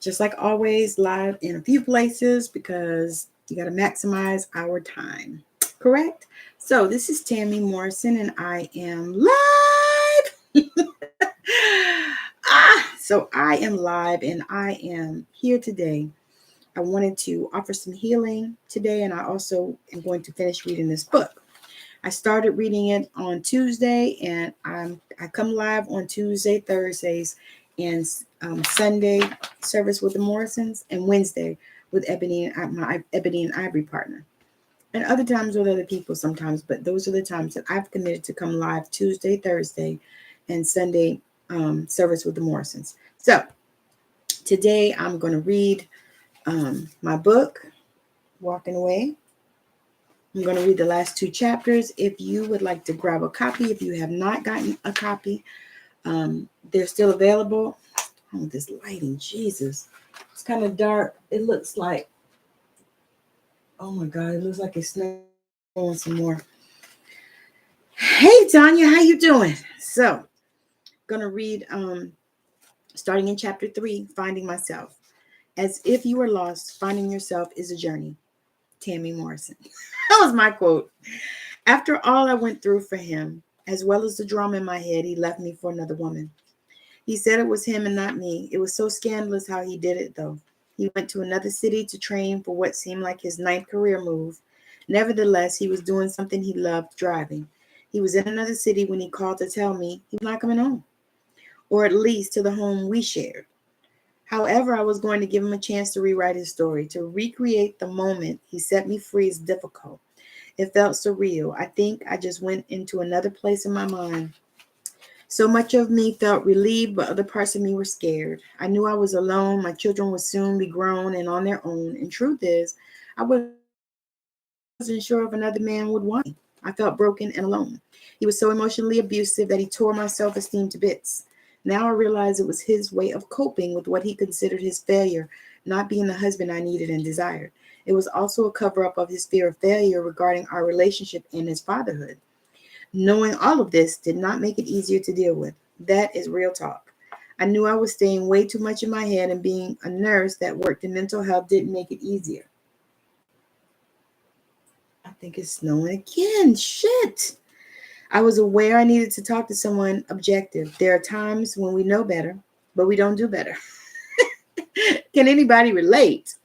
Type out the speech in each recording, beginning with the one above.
Just like always, live in a few places because you got to maximize our time. Correct? So this is Tammy Morrison and I am live. So I am live and I am here today. I wanted to offer some healing today, and I also am going to finish reading this book. I started reading it on Tuesday, and I come live on Tuesday, Thursdays, and Sunday service with the Morrisons, and Wednesday with my Ebony and Ivory partner, and other times with other people sometimes. But those are the times that I've committed to come live: Tuesday, Thursday, and Sunday service with the Morrisons. So today I'm going to read my book, Walking Away. I'm going to read the last 2 chapters. If you would like to grab a copy, if you have not gotten a copy, they're still available. Oh, this lighting, Jesus. It's kind of dark. It looks like, oh my God, it looks like it's snowing some more. Hey, Tanya, how you doing? So, going to read, starting in chapter 3, Finding Myself. As if you were lost, finding yourself is a journey. Tammy Morrison. That was my quote. After all I went through for him, as well as the drama in my head, he left me for another woman. He said it was him and not me. It was so scandalous how he did it, though. He went to another city to train for what seemed like his 9th career move. Nevertheless, he was doing something he loved, driving. He was in another city when he called to tell me he was not coming home, or at least to the home we shared. However, I was going to give him a chance to rewrite his story. To recreate the moment he set me free is difficult. It felt surreal. I think I just went into another place in my mind. So much of me felt relieved, but other parts of me were scared. I knew I was alone. My children would soon be grown and on their own. And truth is, I wasn't sure if another man would want me. I felt broken and alone. He was so emotionally abusive that he tore my self-esteem to bits. Now I realize it was his way of coping with what he considered his failure, not being the husband I needed and desired. It was also a cover-up of his fear of failure regarding our relationship and his fatherhood. Knowing all of this did not make it easier to deal with. That is real talk. I knew I was staying way too much in my head, and being a nurse that worked in mental health didn't make it easier. I think it's snowing again. Shit. I was aware I needed to talk to someone objective. There are times when we know better, but we don't do better. Can anybody relate?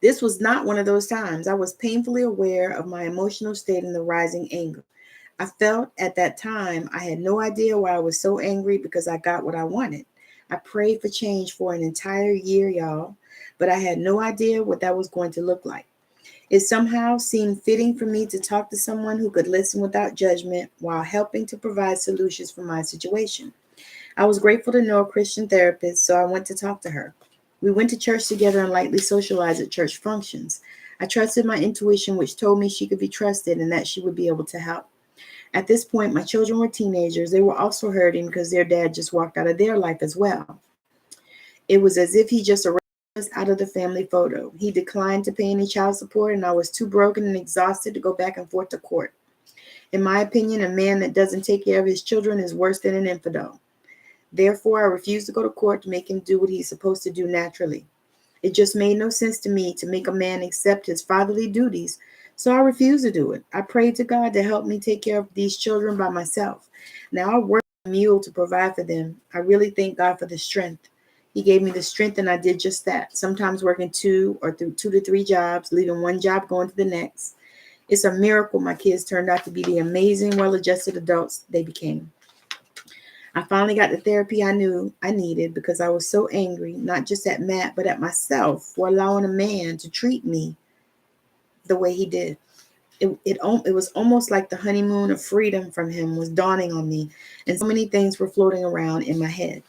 This was not one of those times. I was painfully aware of my emotional state and the rising anger. I felt at that time I had no idea why I was so angry because I got what I wanted. I prayed for change for an entire year, y'all, but I had no idea what that was going to look like. It somehow seemed fitting for me to talk to someone who could listen without judgment while helping to provide solutions for my situation. I was grateful to know a Christian therapist, so I went to talk to her. We went to church together and lightly socialized at church functions. I trusted my intuition, which told me she could be trusted and that she would be able to help. At this point, my children were teenagers. They were also hurting because their dad just walked out of their life as well. It was as if he just erased us out of the family photo. He declined to pay any child support, and I was too broken and exhausted to go back and forth to court. In my opinion, a man that doesn't take care of his children is worse than an infidel. Therefore, I refused to go to court to make him do what he's supposed to do naturally. It just made no sense to me to make a man accept his fatherly duties, so I refused to do it. I prayed to God to help me take care of these children by myself. Now I work like a mule to provide for them. I really thank God for the strength. He gave me the strength, and I did just that, sometimes working 2 to 3 jobs, leaving one job going to the next. It's a miracle my kids turned out to be the amazing, well-adjusted adults they became. I finally got the therapy I knew I needed because I was so angry, not just at Matt, but at myself for allowing a man to treat me the way he did. It was almost like the honeymoon of freedom from him was dawning on me, and so many things were floating around in my head.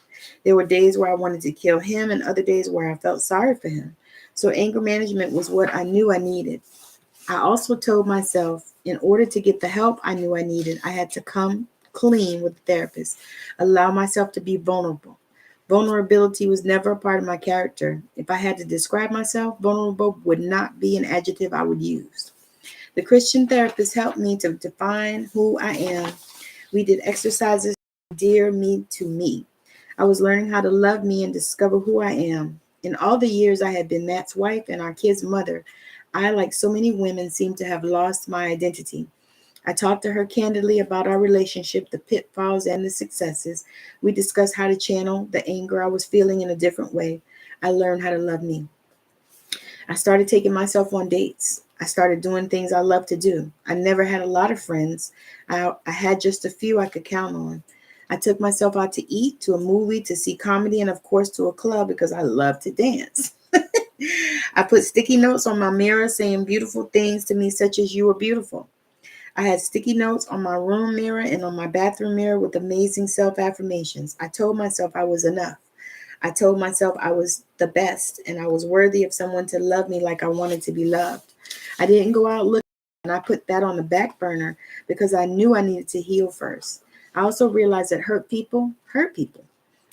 There were days where I wanted to kill him and other days where I felt sorry for him. So anger management was what I knew I needed. I also told myself in order to get the help I knew I needed, I had to come clean with the therapist, allow myself to be vulnerable. Vulnerability was never a part of my character. If I had to describe myself, vulnerable would not be an adjective I would use. The Christian therapist helped me to define who I am. We did exercises to endear me to me. I was learning how to love me and discover who I am. In all the years I had been Matt's wife and our kid's mother, I, like so many women, seemed to have lost my identity. I talked to her candidly about our relationship, the pitfalls and the successes. We discussed how to channel the anger I was feeling in a different way. I learned how to love me. I started taking myself on dates. I started doing things I love to do. I never had a lot of friends. I had just a few I could count on. I took myself out to eat, to a movie, to see comedy, and of course to a club because I love to dance. I put sticky notes on my mirror saying beautiful things to me, such as "You are beautiful." I had sticky notes on my room mirror and on my bathroom mirror with amazing self affirmations. I told myself I was enough. I told myself I was the best and I was worthy of someone to love me like I wanted to be loved. I didn't go out looking, and I put that on the back burner because I knew I needed to heal first. I also realized that hurt people hurt people,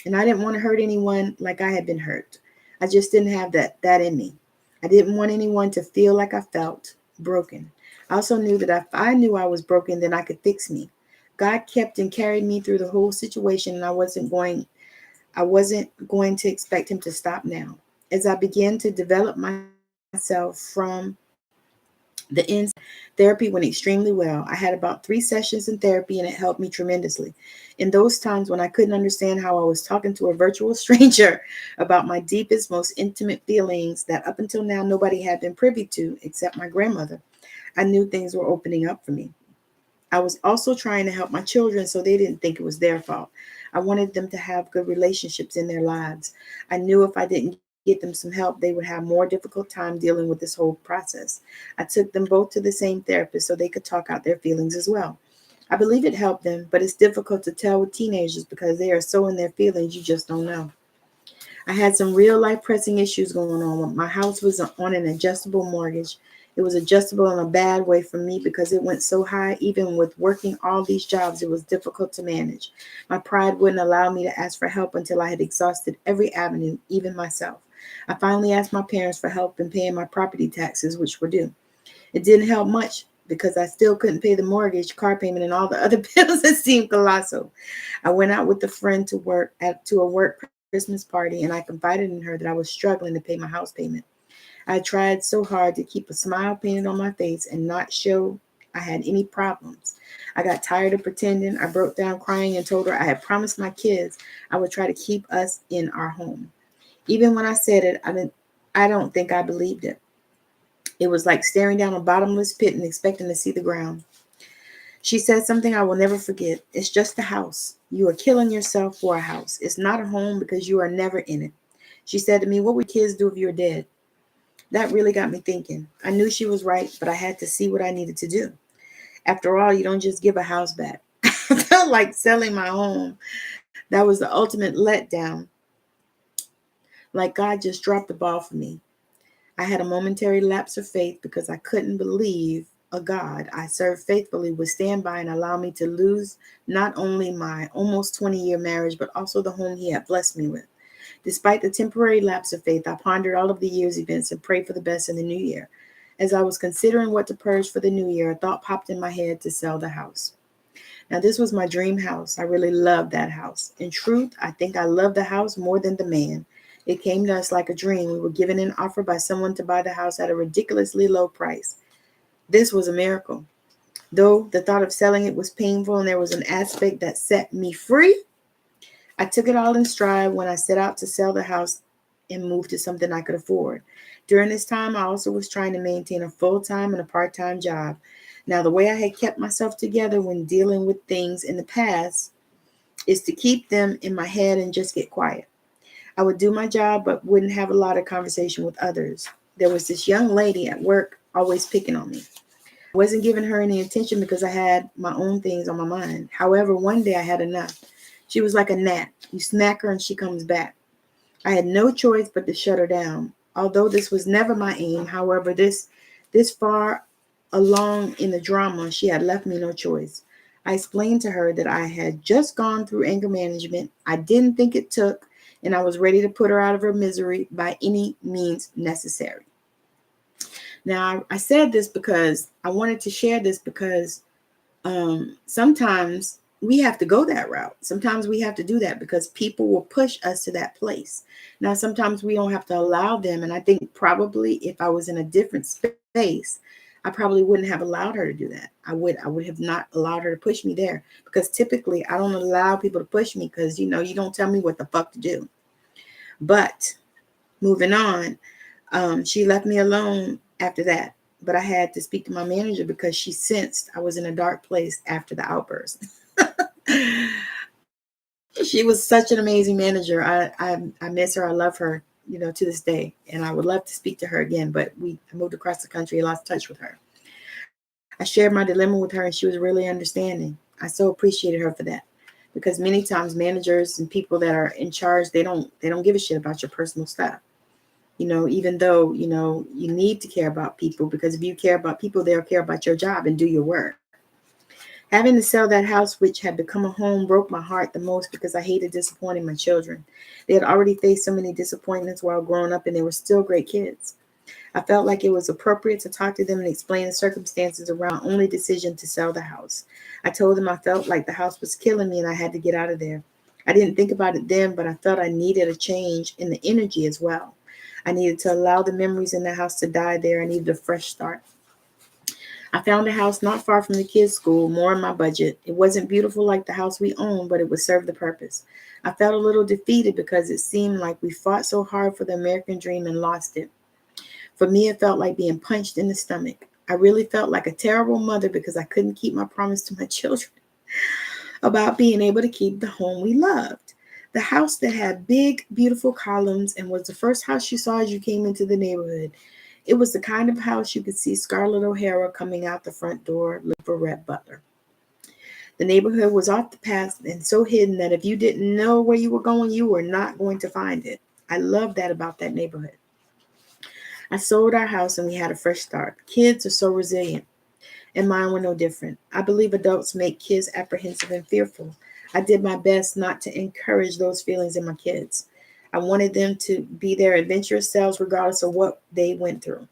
and I didn't want to hurt anyone like I had been hurt. I just didn't have that in me. I didn't want anyone to feel like I felt broken. I also knew that if I knew I was broken, then I could fix me. God kept and carried me through the whole situation, and I wasn't going to expect him to stop now. As I began to develop myself from the inside, therapy went extremely well. I had about 3 sessions in therapy and it helped me tremendously. In those times when I couldn't understand how I was talking to a virtual stranger about my deepest, most intimate feelings that up until now nobody had been privy to except my grandmother, I knew things were opening up for me. I was also trying to help my children so they didn't think it was their fault. I wanted them to have good relationships in their lives. I knew if I didn't get them some help, they would have more difficult time dealing with this whole process. I took them both to the same therapist so they could talk out their feelings as well. I believe it helped them, but it's difficult to tell with teenagers because they are so in their feelings, you just don't know. I had some real life pressing issues going on. My house was on an adjustable mortgage. It was adjustable in a bad way for me because it went so high. Even with working all these jobs, it was difficult to manage. My pride wouldn't allow me to ask for help until I had exhausted every avenue, even myself. I finally asked my parents for help in paying my property taxes, which were due. It didn't help much because I still couldn't pay the mortgage, car payment, and all the other bills that seemed colossal. I went out with a friend to a work Christmas party, and I confided in her that I was struggling to pay my house payment. I tried so hard to keep a smile painted on my face and not show I had any problems. I got tired of pretending. I broke down crying and told her I had promised my kids I would try to keep us in our home. Even when I said it, I don't think I believed it. It was like staring down a bottomless pit and expecting to see the ground. She said something I will never forget. It's just a house. You are killing yourself for a house. It's not a home because you are never in it. She said to me, "What would kids do if you're dead?" That really got me thinking. I knew she was right, but I had to see what I needed to do. After all, you don't just give a house back. I felt like selling my home. That was the ultimate letdown. Like God just dropped the ball for me. I had a momentary lapse of faith because I couldn't believe a God I served faithfully would stand by and allow me to lose not only my almost 20-year marriage, but also the home he had blessed me with. Despite the temporary lapse of faith, I pondered all of the year's events and prayed for the best in the new year. As I was considering what to purge for the new year, a thought popped in my head to sell the house. Now, this was my dream house. I really loved that house. In truth, I think I loved the house more than the man. It came to us like a dream. We were given an offer by someone to buy the house at a ridiculously low price. This was a miracle. Though the thought of selling it was painful and there was an aspect that set me free, I took it all in stride when I set out to sell the house and move to something I could afford. During this time, I also was trying to maintain a full-time and a part-time job. Now, the way I had kept myself together when dealing with things in the past is to keep them in my head and just get quiet. I would do my job, but wouldn't have a lot of conversation with others. There was this young lady at work always picking on me. I wasn't giving her any attention because I had my own things on my mind. However, one day I had enough. She was like a gnat. You smack her and she comes back. I had no choice but to shut her down. Although this was never my aim, however, this far along in the drama, she had left me no choice. I explained to her that I had just gone through anger management. I didn't think it took, and I was ready to put her out of her misery by any means necessary. Now, I said this because I wanted to share this because sometimes we have to go that route. Sometimes we have to do that because people will push us to that place. Now, sometimes we don't have to allow them. And I think probably if I was in a different space, I probably wouldn't have allowed her to do that. I would have not allowed her to push me there, because typically I don't allow people to push me because, you don't tell me what the fuck to do. But moving on, she left me alone after that. But I had to speak to my manager because she sensed I was in a dark place after the outburst. She was such an amazing manager. I miss her. I love her, to this day. And I would love to speak to her again. But I moved across the country and lost touch with her. I shared my dilemma with her, and she was really understanding. I so appreciated her for that. Because many times managers and people that are in charge, they don't give a shit about your personal stuff. Even though, you need to care about people, because if you care about people, they'll care about your job and do your work. Having to sell that house, which had become a home, broke my heart the most because I hated disappointing my children. They had already faced so many disappointments while growing up, and they were still great kids. I felt like it was appropriate to talk to them and explain the circumstances around my only decision to sell the house. I told them I felt like the house was killing me and I had to get out of there. I didn't think about it then, but I felt I needed a change in the energy as well. I needed to allow the memories in the house to die there. I needed a fresh start. I found a house not far from the kids' school, more in my budget. It wasn't beautiful like the house we owned, but it would serve the purpose. I felt a little defeated because it seemed like we fought so hard for the American dream and lost it. For me, it felt like being punched in the stomach. I really felt like a terrible mother because I couldn't keep my promise to my children about being able to keep the home we loved. The house that had big, beautiful columns and was the first house you saw as you came into the neighborhood. It was the kind of house you could see Scarlett O'Hara coming out the front door looking for Rhett Butler. The neighborhood was off the path and so hidden that if you didn't know where you were going, you were not going to find it. I loved that about that neighborhood. I sold our house and we had a fresh start. Kids are so resilient, and mine were no different. I believe adults make kids apprehensive and fearful. I did my best not to encourage those feelings in my kids. I wanted them to be their adventurous selves regardless of what they went through.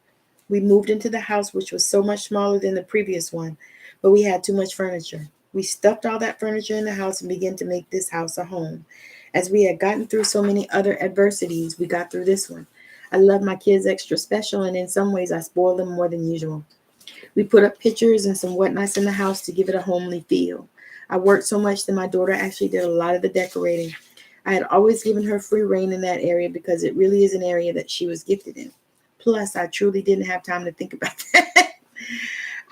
We moved into the house, which was so much smaller than the previous one, but we had too much furniture. We stuffed all that furniture in the house and began to make this house a home. As we had gotten through so many other adversities, we got through this one. I love my kids extra special, and in some ways I spoil them more than usual. We put up pictures and some whatnots in the house to give it a homely feel. I worked so much that my daughter actually did a lot of the decorating. I had always given her free reign in that area because it really is an area that she was gifted in. Plus, I truly didn't have time to think about that.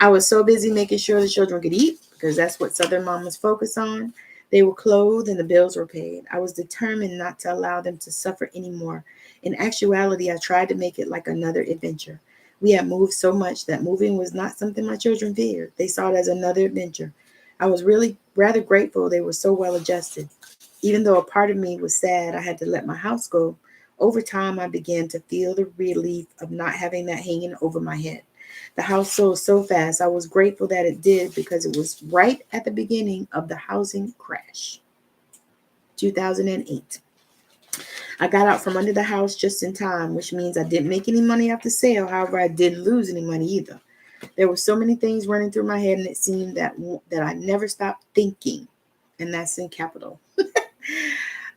I was so busy making sure the children could eat, because that's what Southern mamas focus on. They were clothed and the bills were paid. I was determined not to allow them to suffer anymore. In actuality, I tried to make it like another adventure. We had moved so much that moving was not something my children feared. They saw it as another adventure. I was really rather grateful they were so well adjusted. Even though a part of me was sad I had to let my house go, over time I began to feel the relief of not having that hanging over my head. The house sold so fast. I was grateful that it did because it was right at the beginning of the housing crash, 2008. I got out from under the house just in time, which means I didn't make any money off the sale. However, I didn't lose any money either. There were so many things running through my head, and it seemed that I never stopped thinking, and that's in capital.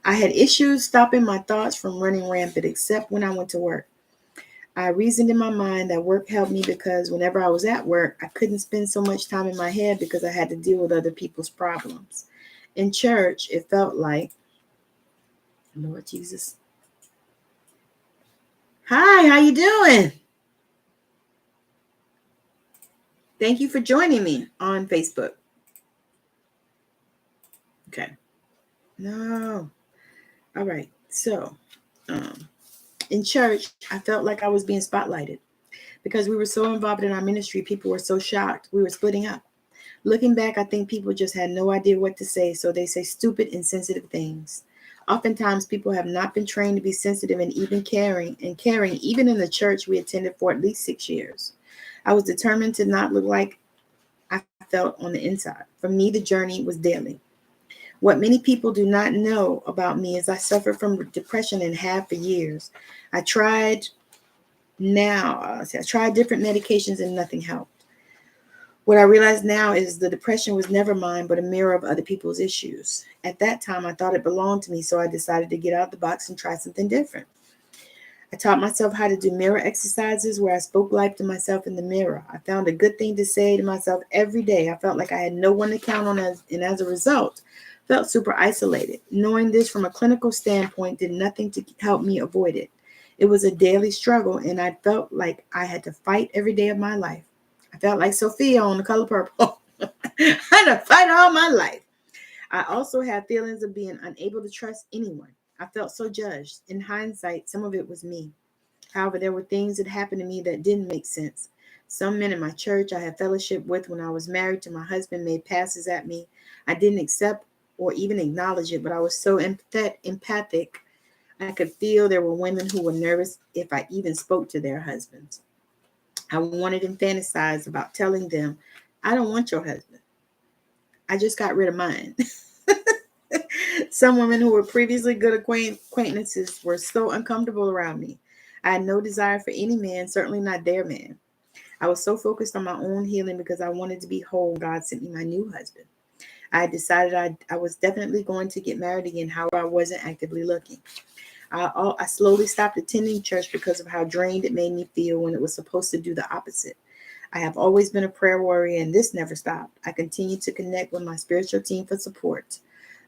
I had issues stopping my thoughts from running rampant, except when I went to work. I reasoned in my mind that work helped me because whenever I was at work, I couldn't spend so much time in my head because I had to deal with other people's problems. In church, it felt like, Lord Jesus. Hi, how you doing? Thank you for joining me on Facebook. Okay. No. All right. So, in church, I felt like I was being spotlighted. Because we were so involved in our ministry, people were so shocked we were splitting up. Looking back, I think people just had no idea what to say, so they say stupid, insensitive things. Oftentimes, people have not been trained to be sensitive and even caring, even in the church we attended for at least 6 years. I was determined to not look like I felt on the inside. For me, the journey was daily. What many people do not know about me is I suffered from depression and have for years. I tried different medications and nothing helped. What I realize now is the depression was never mine, but a mirror of other people's issues. At that time, I thought it belonged to me, so I decided to get out of the box and try something different. I taught myself how to do mirror exercises where I spoke life to myself in the mirror. I found a good thing to say to myself every day. I felt like I had no one to count on, and as a result, felt super isolated. Knowing this from a clinical standpoint did nothing to help me avoid it. It was a daily struggle, and I felt like I had to fight every day of my life. I felt like Sophia on The Color Purple. I had to fight all my life. I also had feelings of being unable to trust anyone. I felt so judged. In hindsight, some of it was me. However, there were things that happened to me that didn't make sense. Some men in my church I had fellowship with when I was married to my husband made passes at me. I didn't accept or even acknowledge it, but I was so empathic. I could feel there were women who were nervous if I even spoke to their husbands. I wanted and fantasized about telling them, I don't want your husband. I just got rid of mine. Some women who were previously good acquaintances were so uncomfortable around me. I had no desire for any man, certainly not their man. I was so focused on my own healing because I wanted to be whole. God sent me my new husband. I decided I was definitely going to get married again. However, I wasn't actively looking. I slowly stopped attending church because of how drained it made me feel when it was supposed to do the opposite. I have always been a prayer warrior, and this never stopped. I continued to connect with my spiritual team for support.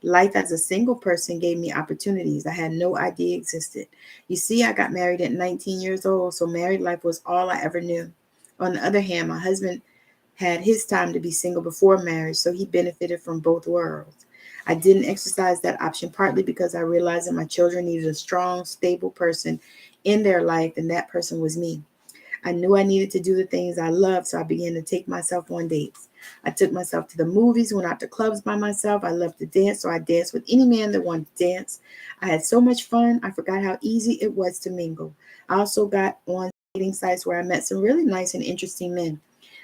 Life as a single person gave me opportunities I had no idea existed. You see, I got married at 19 years old, so married life was all I ever knew. On the other hand, my husband had his time to be single before marriage, so he benefited from both worlds. I didn't exercise that option partly because I realized that my children needed a strong, stable person in their life, and that person was me. I knew I needed to do the things I loved, so I began to take myself on dates. I took myself to the movies, went out to clubs by myself. I loved to dance, so I danced with any man that wanted to dance. I had so much fun, I forgot how easy it was to mingle. I also got on dating sites where I met some really nice and interesting men.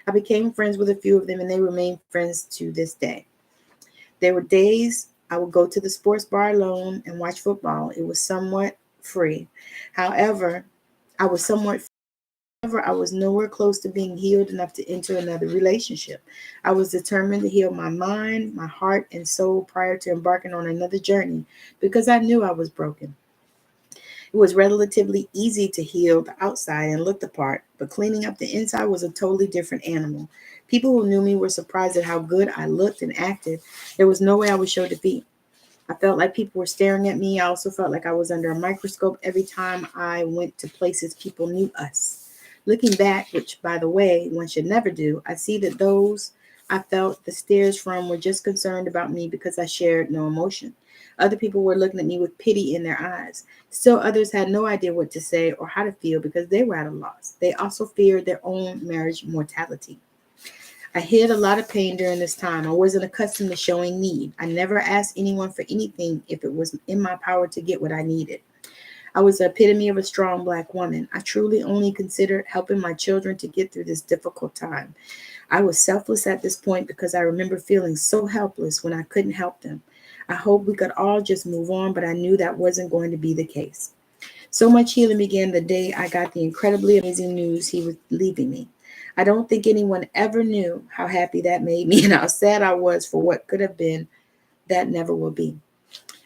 I became friends with a few of them, and they remain friends to this day. There were days I would go to the sports bar alone and watch football. It was somewhat free. However, I was somewhat However, I was nowhere close to being healed enough to enter another relationship. I was determined to heal my mind, my heart, and soul prior to embarking on another journey because I knew I was broken. It was relatively easy to heal the outside and look the part, but cleaning up the inside was a totally different animal. People who knew me were surprised at how good I looked and acted. There was no way I would show defeat. I felt like people were staring at me. I also felt like I was under a microscope every time I went to places people knew us. Looking back, which by the way, one should never do, I see that those I felt the stares from were just concerned about me because I shared no emotion. Other people were looking at me with pity in their eyes. Still, others had no idea what to say or how to feel because they were at a loss. They also feared their own marriage mortality. I hid a lot of pain during this time. I wasn't accustomed to showing need. I never asked anyone for anything if it was in my power to get what I needed. I was the epitome of a strong Black woman. I truly only considered helping my children to get through this difficult time. I was selfless at this point because I remember feeling so helpless when I couldn't help them. I hoped we could all just move on, but I knew that wasn't going to be the case. So much healing began the day I got the incredibly amazing news he was leaving me. I don't think anyone ever knew how happy that made me and how sad I was for what could have been that never will be.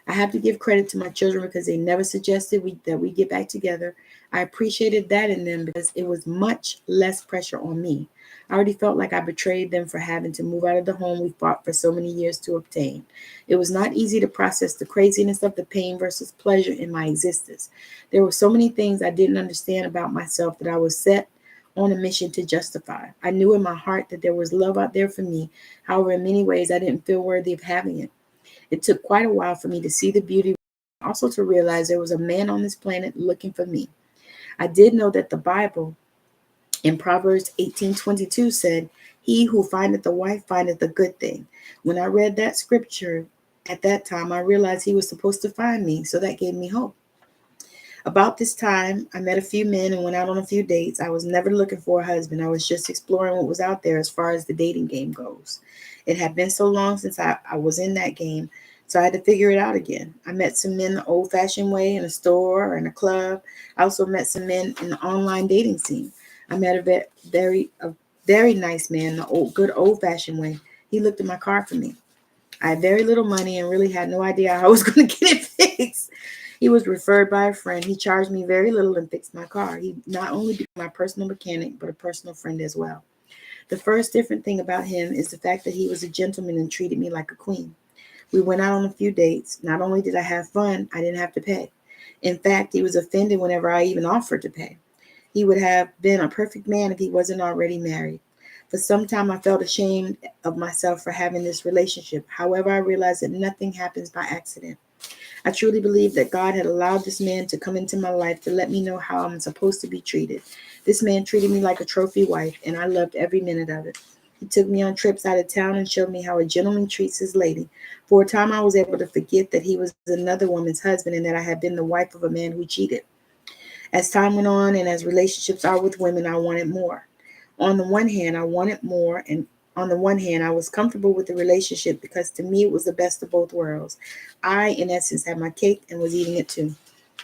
I have to give credit to my children because they never suggested that we get back together. I appreciated that in them because it was much less pressure on me. I already felt like I betrayed them for having to move out of the home we fought for so many years to obtain. It was not easy to process the craziness of the pain versus pleasure in my existence. There were so many things I didn't understand about myself that I was set on a mission to justify. I knew in my heart that there was love out there for me. However, in many ways, I didn't feel worthy of having it. It took quite a while for me to see the beauty, also to realize there was a man on this planet looking for me. I did know that the Bible in Proverbs 18:22 said, "He who findeth a wife findeth a good thing." When I read that scripture at that time, I realized he was supposed to find me, so that gave me hope. About this time, I met a few men and went out on a few dates. I was never looking for a husband. I was just exploring what was out there as far as the dating game goes. It had been so long since I was in that game, so I had to figure it out again. I met some men the old-fashioned way in a store or in a club. I also met some men in the online dating scene. I met a Very nice man, the good old-fashioned way. He looked at my car for me. I had very little money and really had no idea how I was going to get it fixed. He was referred by a friend. He charged me very little and fixed my car. He not only became my personal mechanic, but a personal friend as well. The first different thing about him is the fact that he was a gentleman and treated me like a queen. We went out on a few dates. Not only did I have fun, I didn't have to pay. In fact, he was offended whenever I even offered to pay. He would have been a perfect man if he wasn't already married. For some time, I felt ashamed of myself for having this relationship. However, I realized that nothing happens by accident. I truly believe that God had allowed this man to come into my life to let me know how I'm supposed to be treated. This man treated me like a trophy wife, and I loved every minute of it. He took me on trips out of town and showed me how a gentleman treats his lady. For a time, I was able to forget that he was another woman's husband and that I had been the wife of a man who cheated. As time went on, and as relationships are with women, I wanted more. On the one hand, I wanted more, and on the one hand, I was comfortable with the relationship because to me it was the best of both worlds. I, in essence, had my cake and was eating it too.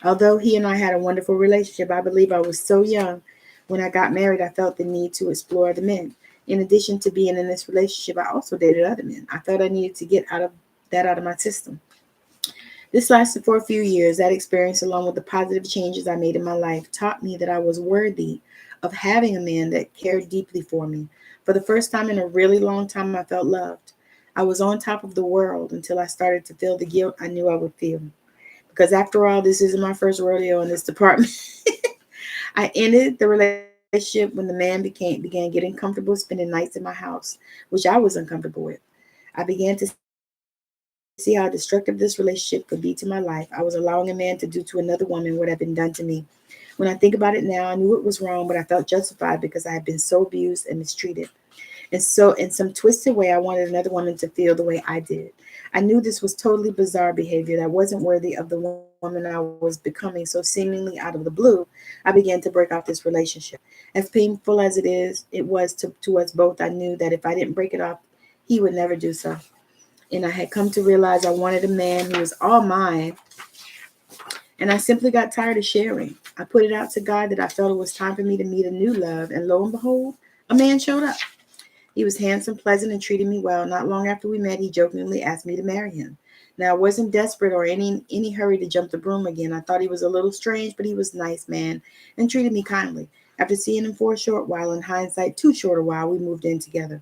Although he and I had a wonderful relationship, I believe I was so young. When I got married, I felt the need to explore other men. In addition to being in this relationship, I also dated other men. I felt I needed to get out of my system. This lasted for a few years. That experience, along with the positive changes I made in my life, taught me that I was worthy of having a man that cared deeply for me. For the first time in a really long time, I felt loved. I was on top of the world until I started to feel the guilt I knew I would feel. Because after all, this isn't my first rodeo in this department. I ended the relationship when the man began getting comfortable spending nights in my house, which I was uncomfortable with. I began to see how destructive this relationship could be to my life. I was allowing a man to do to another woman what had been done to me. When I think about it now, I knew it was wrong, but I felt justified because I had been so abused and mistreated. And so, in some twisted way, I wanted another woman to feel the way I did. I knew this was totally bizarre behavior that wasn't worthy of the woman I was becoming, so seemingly out of the blue, I began to break off this relationship. As painful as it was to us both, I knew that if I didn't break it off, he would never do so. And I had come to realize I wanted a man who was all mine, and I simply got tired of sharing. I put it out to God that I felt it was time for me to meet a new love, and lo and behold, a man showed up. He was handsome, pleasant, and treated me well. Not long after we met, he jokingly asked me to marry him. Now, I wasn't desperate or any hurry to jump the broom again. I thought he was a little strange, but he was a nice man and treated me kindly. After seeing him for a short while, in hindsight, too short a while, we moved in together.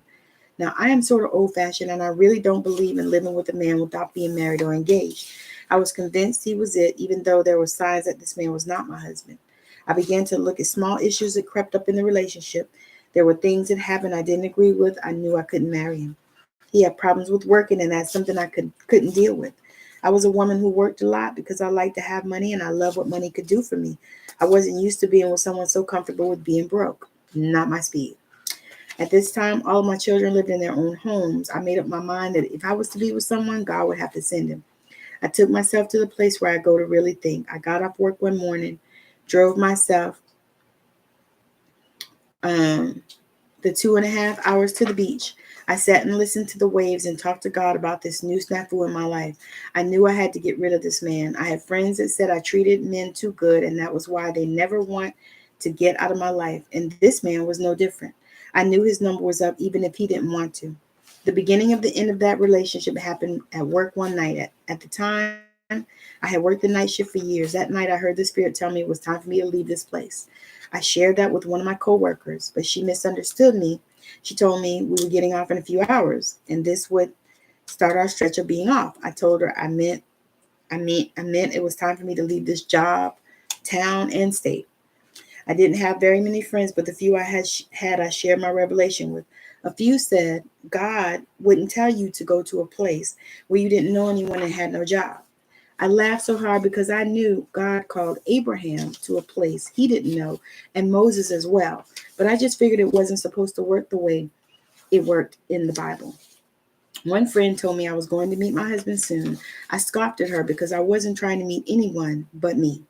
Now, I am sort of old-fashioned, and I really don't believe in living with a man without being married or engaged. I was convinced he was it, even though there were signs that this man was not my husband. I began to look at small issues that crept up in the relationship. There were things that happened I didn't agree with. I knew I couldn't marry him. He had problems with working, and that's something I couldn't deal with. I was a woman who worked a lot because I liked to have money, and I loved what money could do for me. I wasn't used to being with someone so comfortable with being broke. Not my speed. At this time, all of my children lived in their own homes. I made up my mind that if I was to be with someone, God would have to send him. I took myself to the place where I go to really think. I got off work one morning, drove myself um, the 2.5 hours to the beach. I sat and listened to the waves and talked to God about this new snafu in my life. I knew I had to get rid of this man. I had friends that said I treated men too good, and that was why they never want to get out of my life. And this man was no different. I knew his number was up even if he didn't want to. The beginning of the end of that relationship happened at work one night. At the time, I had worked the night shift for years. That night, I heard the Spirit tell me it was time for me to leave this place. I shared that with one of my coworkers, but she misunderstood me. She told me we were getting off in a few hours, and this would start our stretch of being off. I told her I meant it was time for me to leave this job, town, and state. I didn't have very many friends, but the few I had, I shared my revelation with. A few said God wouldn't tell you to go to a place where you didn't know anyone and had no job. I laughed so hard because I knew God called Abraham to a place he didn't know and Moses as well. But I just figured it wasn't supposed to work the way it worked in the Bible. One friend told me I was going to meet my husband soon. I scoffed at her because I wasn't trying to meet anyone but me.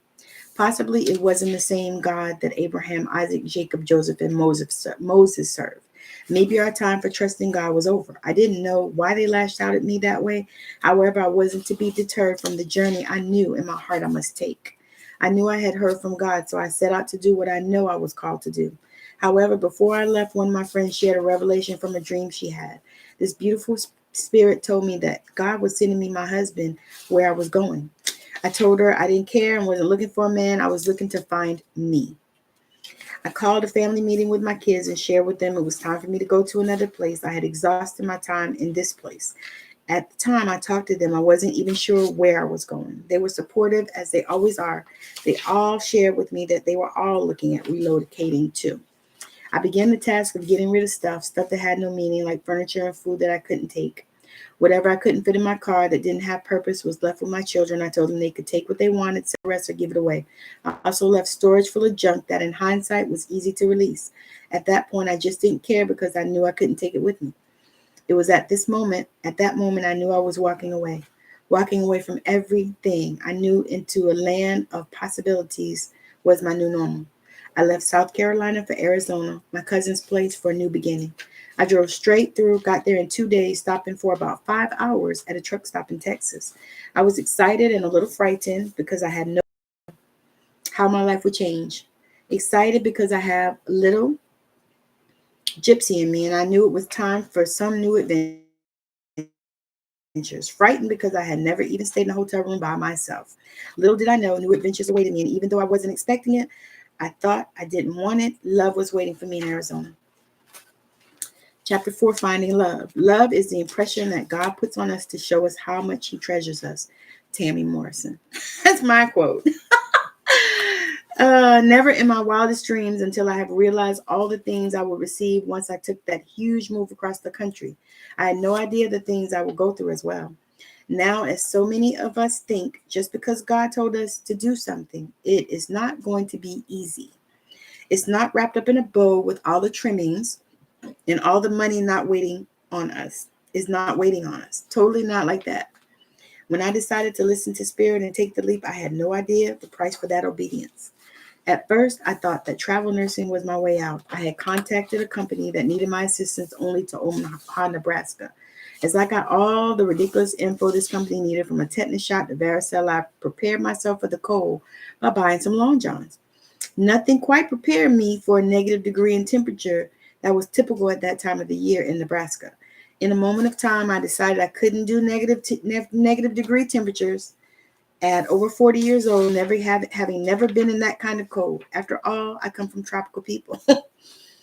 Possibly it wasn't the same God that Abraham, Isaac, Jacob, Joseph, and Moses served. Maybe our time for trusting God was over. I didn't know why they lashed out at me that way. However, I wasn't to be deterred from the journey I knew in my heart I must take. I knew I had heard from God, so I set out to do what I know I was called to do. However, before I left, one of my friends shared a revelation from a dream she had. This beautiful spirit told me that God was sending me my husband where I was going. I told her I didn't care and wasn't looking for a man. I was looking to find me. I called a family meeting with my kids and shared with them it was time for me to go to another place. I had exhausted my time in this place. At the time I talked to them, I wasn't even sure where I was going. They were supportive, as they always are. They all shared with me that they were all looking at relocating too. I began the task of getting rid of stuff that had no meaning, like furniture and food that I couldn't take. Whatever I couldn't fit in my car that didn't have purpose was left with my children. I told them they could take what they wanted, sell the rest, or give it away. I also left storage full of junk that in hindsight was easy to release. At that point, I just didn't care because I knew I couldn't take it with me. It was at that moment, I knew I was walking away from everything. I knew into a land of possibilities was my new normal. I left South Carolina for Arizona, my cousin's place, for a new beginning. I drove straight through, got there in 2 days, stopping for about 5 hours at a truck stop in Texas. I was excited and a little frightened because I had no idea how my life would change. Excited because I have a little gypsy in me and I knew it was time for some new adventure. Frightened because I had never even stayed in a hotel room by myself. Little did I know new adventures awaited me, and even though I wasn't expecting it, I thought I didn't want it. Love was waiting for me in Arizona. Chapter 4, Finding Love. Love is the impression that God puts on us to show us how much he treasures us. Tammy Morrison. That's my quote. Never in my wildest dreams until I have realized all the things I would receive once I took that huge move across the country. I had no idea the things I would go through as well. Now, as so many of us think, just because God told us to do something, it is not going to be easy. It's not wrapped up in a bow with all the trimmings and all the money not waiting on us. Is not waiting on us. Totally not like that. When I decided to listen to Spirit and take the leap, I had no idea the price for that obedience. At first, I thought that travel nursing was my way out. I had contacted a company that needed my assistance only to Omaha, Nebraska. As I got all the ridiculous info this company needed, from a tetanus shot to varicella, I prepared myself for the cold by buying some long johns. Nothing quite prepared me for a negative degree in temperature that was typical at that time of the year in Nebraska. In a moment of time, I decided I couldn't do negative degree temperatures. At over 40 years old, having never been in that kind of cold. After all, I come from tropical people. I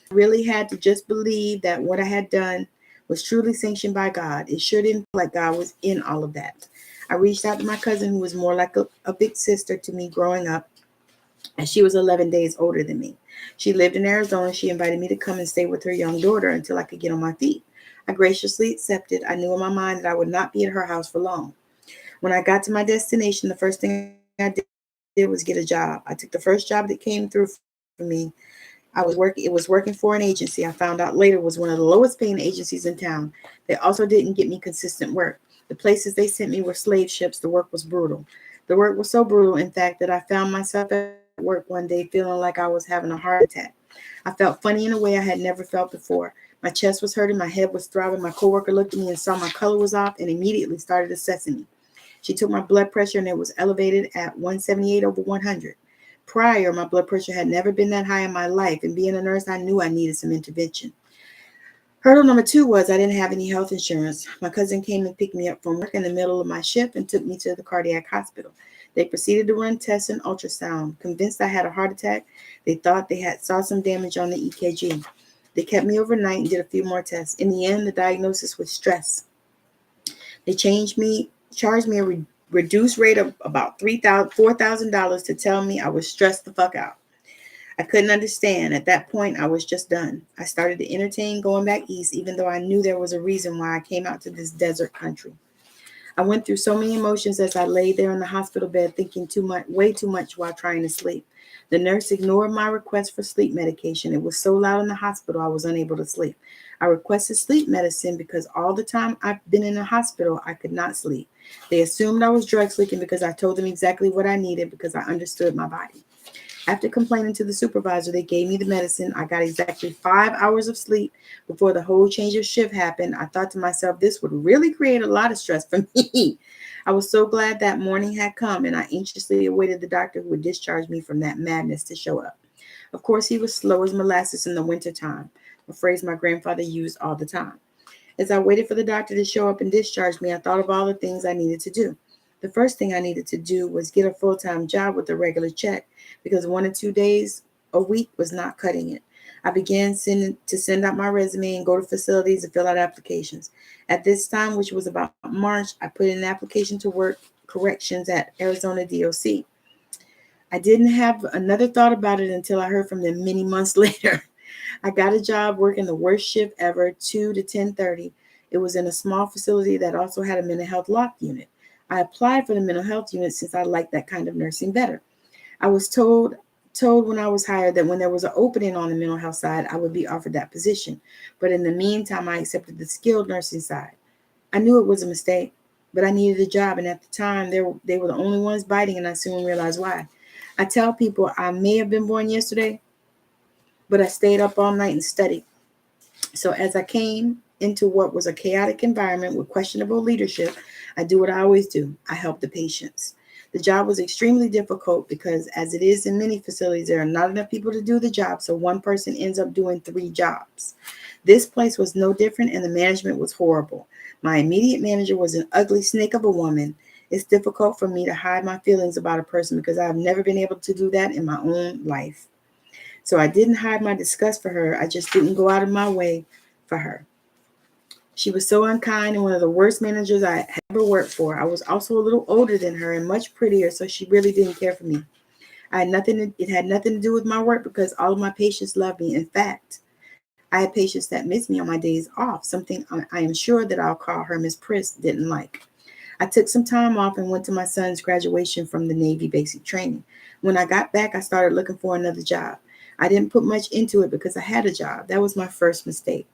really had to just believe that what I had done was truly sanctioned by God. It sure didn't feel like God was in all of that. I reached out to my cousin, who was more like a big sister to me growing up, and she was 11 days older than me. She lived in Arizona. She invited me to come and stay with her young daughter until I could get on my feet. I graciously accepted. I knew in my mind that I would not be at her house for long. When I got to my destination, the first thing I did was get a job. I took the first job that came through for me. It was working for an agency I found out later was one of the lowest paying agencies in town. They also didn't get me consistent work. The places they sent me were slave ships. The work was brutal. The work was so brutal, in fact, that I found myself at work one day feeling like I was having a heart attack. I felt funny in a way I had never felt before. My chest was hurting, my head was throbbing. My coworker looked at me and saw my color was off and immediately started assessing me. She took my blood pressure and it was elevated at 178 over 100. Prior, my blood pressure had never been that high in my life, and being a nurse, I knew I needed some intervention. Hurdle number 2 was I didn't have any health insurance. My cousin came and picked me up from work in the middle of my shift and took me to the cardiac hospital. They proceeded to run tests and ultrasound. Convinced I had a heart attack, they thought they had saw some damage on the EKG. They kept me overnight and did a few more tests. In the end, the diagnosis was stress. They charged me a reduced rate of about $4,000 to tell me I was stressed the fuck out. I couldn't understand. At that point, I was just done. I started to entertain going back east, even though I knew there was a reason why I came out to this desert country. I went through so many emotions as I lay there in the hospital bed, thinking way too much while trying to sleep. The nurse ignored my request for sleep medication. It was so loud in the hospital I was unable to sleep. I requested sleep medicine because all the time I've been in the hospital, I could not sleep. They assumed I was drug sleeping because I told them exactly what I needed because I understood my body. After complaining to the supervisor, they gave me the medicine. I got exactly 5 hours of sleep before the whole change of shift happened. I thought to myself, this would really create a lot of stress for me. I was so glad that morning had come, and I anxiously awaited the doctor who would discharge me from that madness to show up. Of course, he was slow as molasses in the wintertime, a phrase my grandfather used all the time. As I waited for the doctor to show up and discharge me, I thought of all the things I needed to do. The first thing I needed to do was get a full-time job with a regular check because 1 or 2 days a week was not cutting it. I began to send out my resume and go to facilities and fill out applications. At this time, which was about March, I put in an application to work corrections at Arizona DOC. I didn't have another thought about it until I heard from them many months later. I got a job working the worst shift ever, 2 to 10:30. It was in a small facility that also had a mental health lock unit. I applied for the mental health unit since I liked that kind of nursing better. I was told when I was hired that when there was an opening on the mental health side, I would be offered that position. But in the meantime, I accepted the skilled nursing side. I knew it was a mistake, but I needed a job, and at the time, they were the only ones biting, and I soon realized why. I tell people I may have been born yesterday, but I stayed up all night and studied. So as I came into what was a chaotic environment with questionable leadership, I do what I always do. I help the patients. The job was extremely difficult because, as it is in many facilities, there are not enough people to do the job, so one person ends up doing 3 jobs. This place was no different, and the management was horrible. My immediate manager was an ugly snake of a woman. It's difficult for me to hide my feelings about a person because I've never been able to do that in my own life. So I didn't hide my disgust for her. I just didn't go out of my way for her. She was so unkind and one of the worst managers I had ever worked for. I was also a little older than her and much prettier, so she really didn't care for me. It had nothing to do with my work because all of my patients loved me. In fact, I had patients that missed me on my days off, something I am sure that I'll call her Miss Priss didn't like. I took some time off and went to my son's graduation from the Navy basic training. When I got back, I started looking for another job. I didn't put much into it because I had a job. That was my first mistake.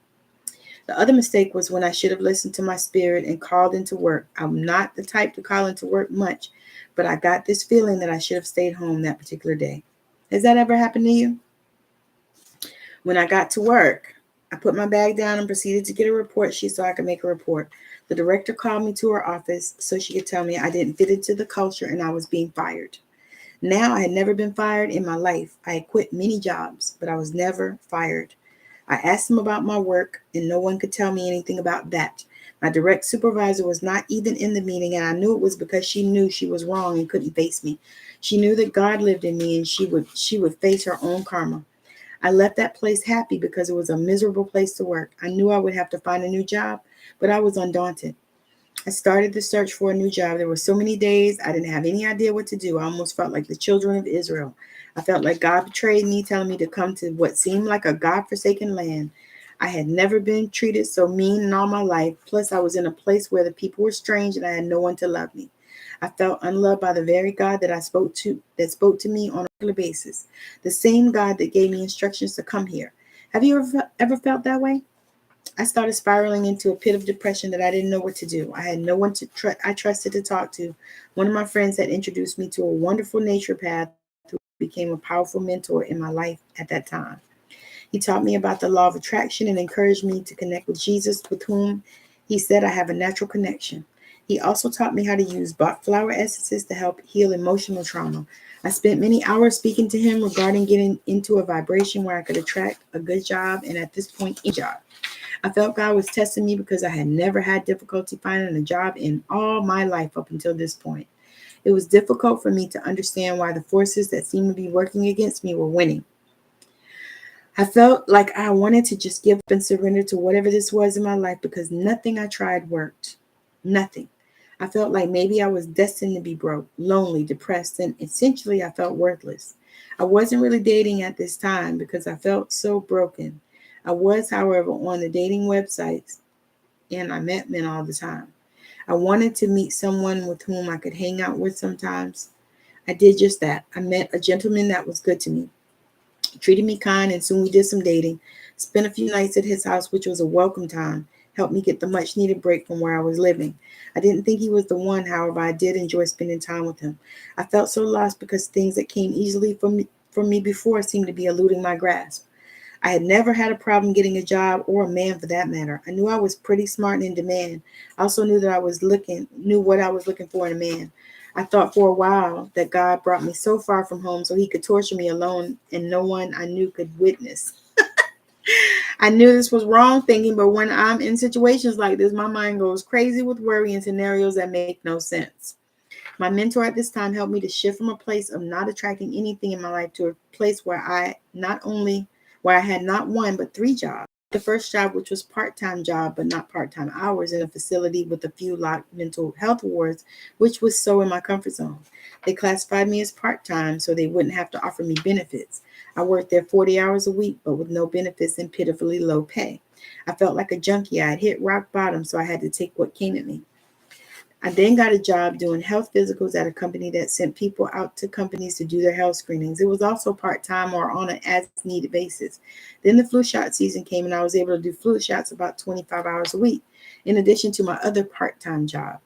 The other mistake was when I should have listened to my spirit and called into work. I'm not the type to call into work much, but I got this feeling that I should have stayed home that particular day. Has that ever happened to you? When I got to work, I put my bag down and proceeded to get a report sheet so I could make a report. The director called me to her office so she could tell me I didn't fit into the culture and I was being fired. Now, I had never been fired in my life. I had quit many jobs, but I was never fired. I asked them about my work, and no one could tell me anything about that. My direct supervisor was not even in the meeting, and I knew it was because she knew she was wrong and couldn't face me. She knew that God lived in me, and she would face her own karma. I left that place happy because it was a miserable place to work. I knew I would have to find a new job, but I was undaunted. I started the search for a new job. There were so many days I didn't have any idea what to do. I almost felt like the children of Israel. I felt like God betrayed me, telling me to come to what seemed like a God-forsaken land. I had never been treated so mean in all my life. Plus, I was in a place where the people were strange and I had no one to love me. I felt unloved by the very God that spoke to me on a regular basis. The same God that gave me instructions to come here. Have you ever felt that way? I started spiraling into a pit of depression that I didn't know what to do. I had no one I trusted to talk to. One of my friends had introduced me to a wonderful naturopath who became a powerful mentor in my life at that time. He taught me about the law of attraction and encouraged me to connect with Jesus, with whom he said I have a natural connection. He also taught me how to use Bach flower essences to help heal emotional trauma. I spent many hours speaking to him regarding getting into a vibration where I could attract a good job and at this point, a job. I felt God was testing me because I had never had difficulty finding a job in all my life up until this point. It was difficult for me to understand why the forces that seemed to be working against me were winning. I felt like I wanted to just give up and surrender to whatever this was in my life because nothing I tried worked. Nothing. I felt like maybe I was destined to be broke, lonely, depressed, and essentially I felt worthless. I wasn't really dating at this time because I felt so broken. I was, however, on the dating websites and I met men all the time. I wanted to meet someone with whom I could hang out with sometimes. I did just that. I met a gentleman that was good to me. He treated me kind and soon we did some dating. Spent a few nights at his house, which was a welcome time. Helped me get the much needed break from where I was living. I didn't think he was the one, however, I did enjoy spending time with him. I felt so lost because things that came easily from me before seemed to be eluding my grasp. I had never had a problem getting a job or a man for that matter. I knew I was pretty smart and in demand. I also knew that knew what I was looking for in a man. I thought for a while that God brought me so far from home so he could torture me alone and no one I knew could witness. I knew this was wrong thinking, but when I'm in situations like this, my mind goes crazy with worry and scenarios that make no sense. My mentor at this time helped me to shift from a place of not attracting anything in my life to a place where I had not one but three jobs. The first job, which was part-time job but not part-time hours, in a facility with a few locked mental health wards, which was so in my comfort zone. They classified me as part-time so they wouldn't have to offer me benefits. I worked there 40 hours a week but with no benefits and pitifully low pay. I felt like a junkie. I had hit rock bottom, so I had to take what came at me. I then got a job doing health physicals at a company that sent people out to companies to do their health screenings. It was also part-time or on an as-needed basis. Then the flu shot season came and I was able to do flu shots about 25 hours a week, in addition to my other part-time job.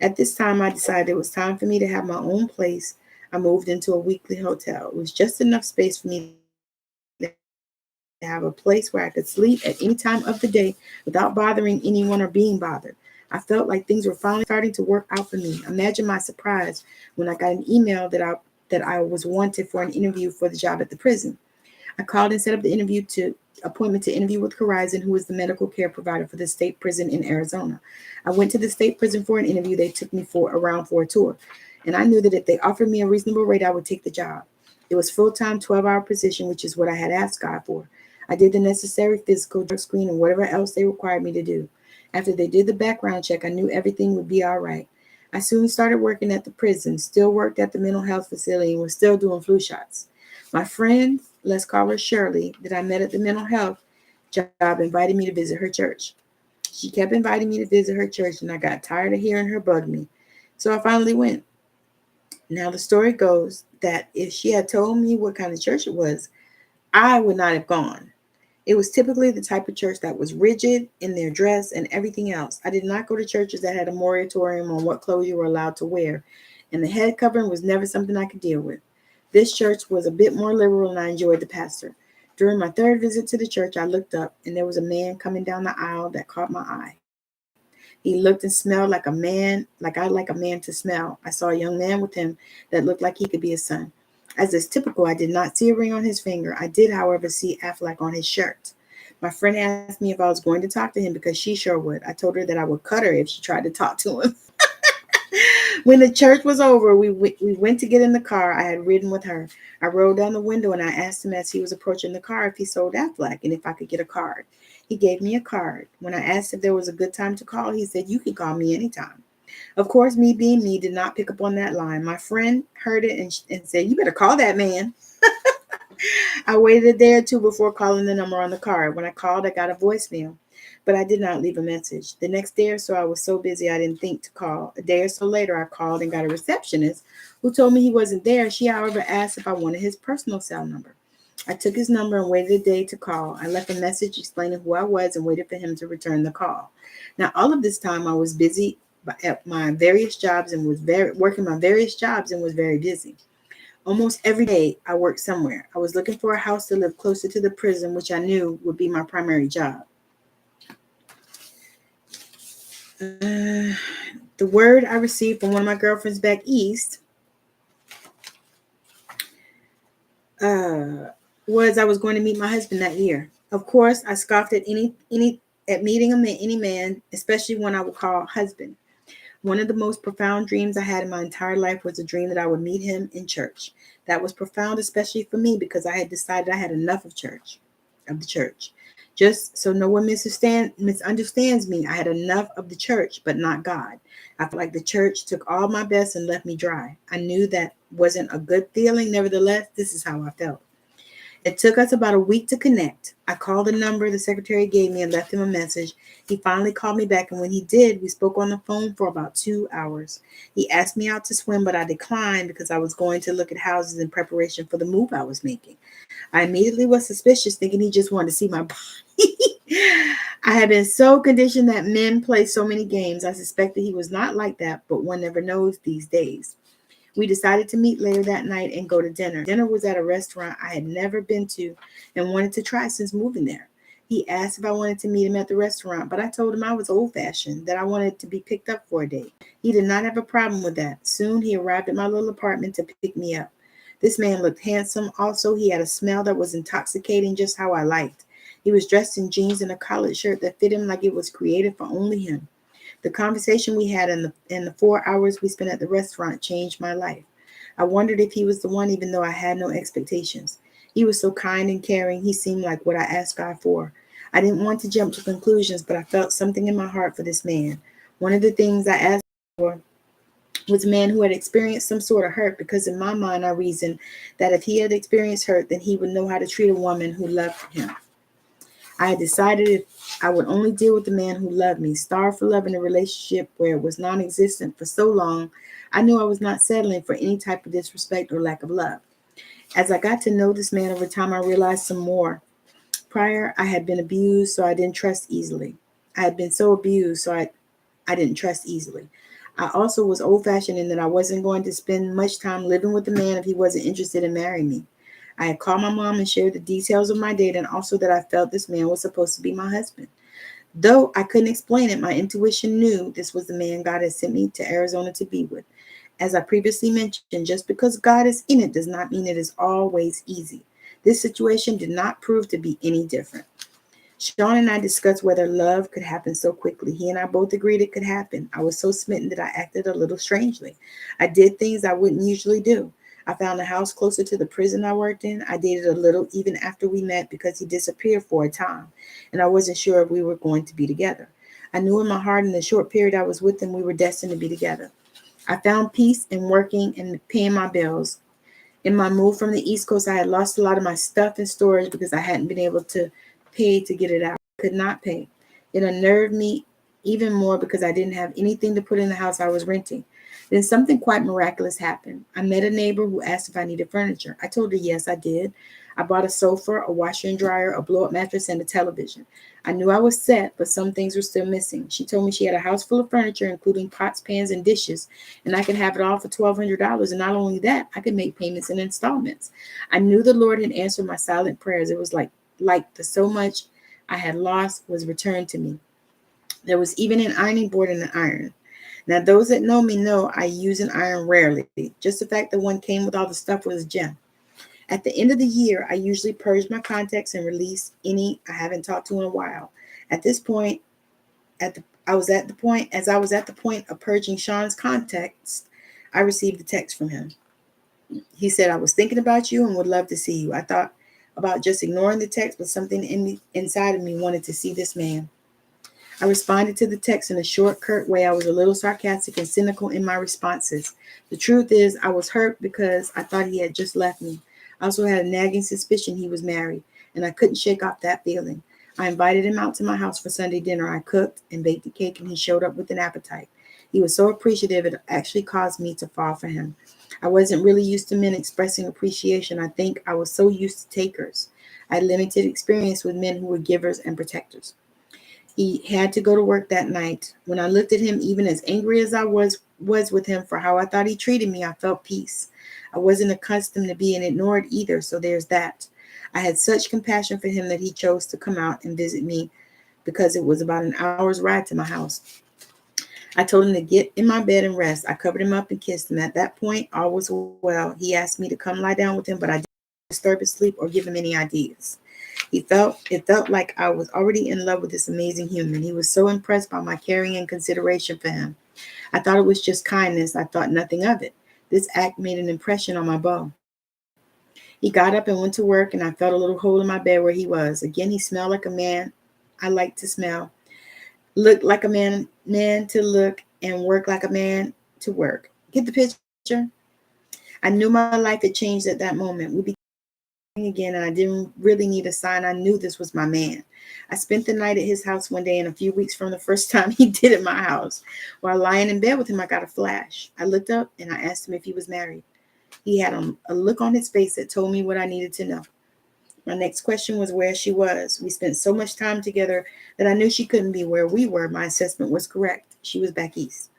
At this time, I decided it was time for me to have my own place. I moved into a weekly hotel. It was just enough space for me to have a place where I could sleep at any time of the day without bothering anyone or being bothered. I felt like things were finally starting to work out for me. Imagine my surprise when I got an email that I was wanted for an interview for the job at the prison. I called and set up the appointment to interview with Horizon, who is the medical care provider for the state prison in Arizona. I went to the state prison for an interview. They took me around for a tour, and I knew that if they offered me a reasonable rate, I would take the job. It was full-time, 12-hour position, which is what I had asked God for. I did the necessary physical, drug screen, and whatever else they required me to do. After they did the background check, I knew everything would be all right. I soon started working at the prison, still worked at the mental health facility, and was still doing flu shots. My friend, let's call her Shirley, that I met at the mental health job, invited me to visit her church. She kept inviting me to visit her church, and I got tired of hearing her bug me. So I finally went. Now, the story goes that if she had told me what kind of church it was, I would not have gone. It was typically the type of church that was rigid in their dress and everything else. I did not go to churches that had a moratorium on what clothes you were allowed to wear, and the head covering was never something I could deal with. This church was a bit more liberal, and I enjoyed the pastor. During my third visit to the church, I looked up, and there was a man coming down the aisle that caught my eye. He looked and smelled like a man, like I like a man to smell. I saw a young man with him that looked like he could be a son. As is typical, I did not see a ring on his finger. I did, however, see Affleck on his shirt. My friend asked me if I was going to talk to him because she sure would. I told her that I would cut her if she tried to talk to him. When the church was over, we went to get in the car. I had ridden with her. I rolled down the window and I asked him as he was approaching the car if he sold Affleck and if I could get a card. He gave me a card. When I asked if there was a good time to call, he said, "You can call me anytime." Of course, me being me, did not pick up on that line. My friend heard it and said, "You better call that man." I waited a day or two before calling the number on the card. When I called, I got a voicemail, but I did not leave a message. The next day or so, I was so busy I didn't think to call. A day or so later, I called and got a receptionist who told me he wasn't there. She, however, asked if I wanted his personal cell number. I took his number and waited a day to call. I left a message explaining who I was and waited for him to return the call. Now, all of this time, I was busy at my various jobs and was working my various jobs and was very busy. Almost every day, I worked somewhere. I was looking for a house to live closer to the prison, which I knew would be my primary job. The word I received from one of my girlfriends back east was I was going to meet my husband that year. Of course, I scoffed at meeting any man, especially one I would call husband. One of the most profound dreams I had in my entire life was a dream that I would meet him in church. That was profound, especially for me, because I had decided I had enough of the church. Just so no one misunderstands me, I had enough of the church, but not God. I felt like the church took all my best and left me dry. I knew that wasn't a good feeling. Nevertheless, this is how I felt. It took us about a week to connect. I called the number the secretary gave me and left him a message. He finally called me back, and when he did, we spoke on the phone for about 2 hours. He asked me out to swim, but I declined because I was going to look at houses in preparation for the move I was making. I immediately was suspicious, thinking he just wanted to see my body. I had been so conditioned that men play so many games. I suspected he was not like that, but one never knows these days. We decided to meet later that night and go to dinner. Dinner was at a restaurant I had never been to and wanted to try since moving there. He asked if I wanted to meet him at the restaurant, but I told him I was old-fashioned, that I wanted to be picked up for a date. He did not have a problem with that. Soon he arrived at my little apartment to pick me up. This man looked handsome. Also, he had a smell that was intoxicating, just how I liked. He was dressed in jeans and a collared shirt that fit him like it was created for only him. The conversation we had in the 4 hours we spent at the restaurant changed my life. I wondered if he was the one, even though I had no expectations. He was so kind and caring. He seemed like what I asked God for. I didn't want to jump to conclusions, but I felt something in my heart for this man. One of the things I asked for was a man who had experienced some sort of hurt, because in my mind I reasoned that if he had experienced hurt, then he would know how to treat a woman who loved him. I had decided if I would only deal with the man who loved me. Starved for love in a relationship where it was non-existent for so long, I knew I was not settling for any type of disrespect or lack of love. As I got to know this man over time, I realized some more. Prior, I had been abused, so I didn't trust easily. I had been so abused, so I didn't trust easily. I also was old-fashioned in that I wasn't going to spend much time living with the man if he wasn't interested in marrying me. I had called my mom and shared the details of my date, and also that I felt this man was supposed to be my husband. Though I couldn't explain it, my intuition knew this was the man God had sent me to Arizona to be with. As I previously mentioned, just because God is in it does not mean it is always easy. This situation did not prove to be any different. Sean and I discussed whether love could happen so quickly. He and I both agreed it could happen. I was so smitten that I acted a little strangely. I did things I wouldn't usually do. I found a house closer to the prison I worked in. I dated a little even after we met because he disappeared for a time, and I wasn't sure if we were going to be together. I knew in my heart in the short period I was with him, we were destined to be together. I found peace in working and paying my bills. In my move from the East Coast, I had lost a lot of my stuff in storage because I hadn't been able to pay to get it out. I could not pay. It unnerved me even more because I didn't have anything to put in the house I was renting. Then something quite miraculous happened. I met a neighbor who asked if I needed furniture. I told her yes, I did. I bought a sofa, a washer and dryer, a blow-up mattress, and a television. I knew I was set, but some things were still missing. She told me she had a house full of furniture, including pots, pans, and dishes, and I could have it all for $1,200. And not only that, I could make payments in installments. I knew the Lord had answered my silent prayers. It was like the so much I had lost was returned to me. There was even an ironing board and an iron. Now, those that know me know I use an iron rarely. Just the fact that one came with all the stuff was a gem. At the end of the year, I usually purge my contacts and release any I haven't talked to in a while. At this point, as I was at the point of purging Sean's contacts, I received a text from him. He said, "I was thinking about you and would love to see you." I thought about just ignoring the text, but something inside of me wanted to see this man. I responded to the text in a short, curt way. I was a little sarcastic and cynical in my responses. The truth is, I was hurt because I thought he had just left me. I also had a nagging suspicion he was married, and I couldn't shake off that feeling. I invited him out to my house for Sunday dinner. I cooked and baked a cake, and he showed up with an appetite. He was so appreciative, it actually caused me to fall for him. I wasn't really used to men expressing appreciation. I think I was so used to takers. I had limited experience with men who were givers and protectors. He had to go to work that night. When I looked at him, even as angry as I was with him for how I thought he treated me, I felt peace. I wasn't accustomed to being ignored either, so there's that. I had such compassion for him that he chose to come out and visit me because it was about an hour's ride to my house. I told him to get in my bed and rest. I covered him up and kissed him. At that point, all was well. He asked me to come lie down with him, but I didn't disturb his sleep or give him any ideas. It felt like I was already in love with this amazing human. He was so impressed by my caring and consideration for him. I thought it was just kindness. I thought nothing of it. This act made an impression on my beau. He got up and went to work, and I felt a little hole in my bed where he was. Again, he smelled like a man I like to smell, looked like a man to look, and worked like a man to work. Get the picture? I knew my life had changed at that moment. We became again, and I didn't really need a sign. I knew this was my man. I spent the night at his house one day, and a few weeks from the first time he did at my house. While lying in bed with him, I got a flash. I looked up, and I asked him if he was married. He had a look on his face that told me what I needed to know. My next question was where she was. We spent so much time together that I knew she couldn't be where we were. My assessment was correct. She was back east.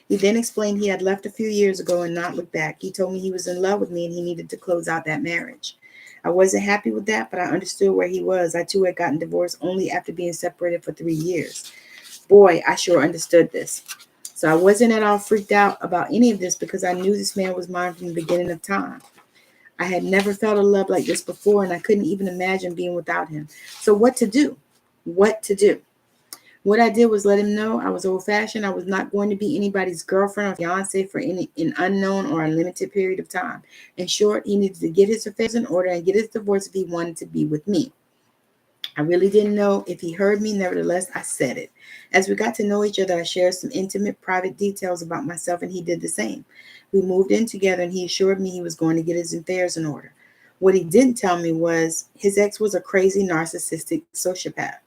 He then explained he had left a few years ago and not looked back. He told me he was in love with me and he needed to close out that marriage. I wasn't happy with that, but I understood where he was. I too had gotten divorced only after being separated for 3 years. Boy, I sure understood this. So I wasn't at all freaked out about any of this because I knew this man was mine from the beginning of time. I had never felt a love like this before, and I couldn't even imagine being without him. So what to do? What to do? What I did was let him know I was old-fashioned. I was not going to be anybody's girlfriend or fiance for an unknown or unlimited period of time. In short, he needed to get his affairs in order and get his divorce if he wanted to be with me. I really didn't know if he heard me. Nevertheless, I said it. As we got to know each other, I shared some intimate, private details about myself, and he did the same. We moved in together, and he assured me he was going to get his affairs in order. What he didn't tell me was his ex was a crazy, narcissistic sociopath.